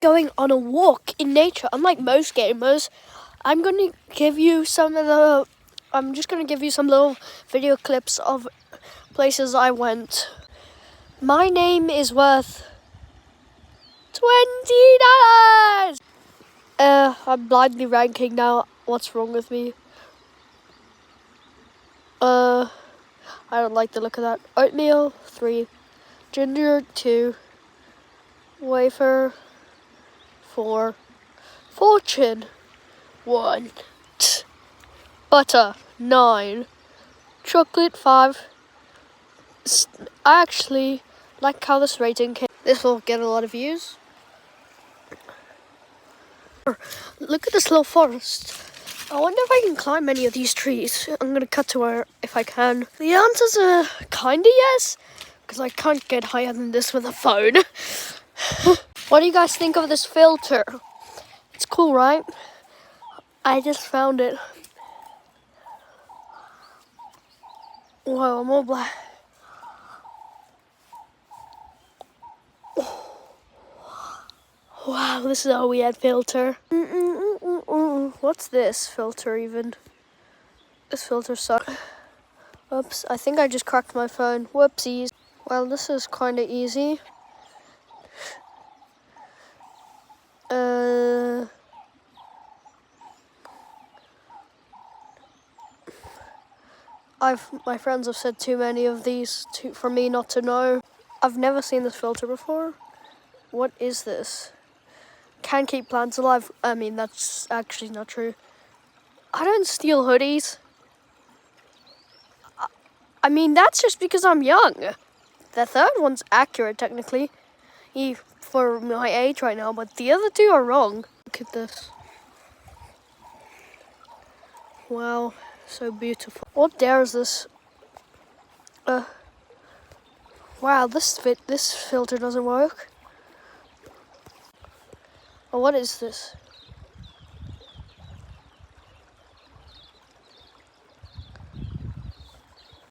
going on a walk in nature. Unlike most gamers, I'm just gonna give you some little video clips of places I went. My name is worth $20. I'm blindly ranking now. What's wrong with me? I don't like the look of that. Oatmeal 3, ginger 2, wafer 4, fortune 1, butter 9, chocolate 5. I actually like how this rating came. This will get a lot of views. Look at this little forest. I wonder if I can climb any of these trees. I'm gonna cut to where if I can. The answers are kinda yes, because I can't get higher than this with a phone. What do you guys think of this filter? It's cool, right? I just found it. Whoa, more black. Wow, this is a weird filter. What's this filter even? This filter sucks. Oops, I think I just cracked my phone. Whoopsies. Well, this is kind of easy. My friends have said too many of these for me not to know. I've never seen this filter before. What is this? Can keep plants alive. I mean, that's actually not true. I don't steal hoodies. I mean, that's just because I'm young. The third one's accurate, technically, for my age right now, but the other two are wrong. Look at this. Wow, so beautiful. What dare is this? Wow, this filter doesn't work. Oh, what is this?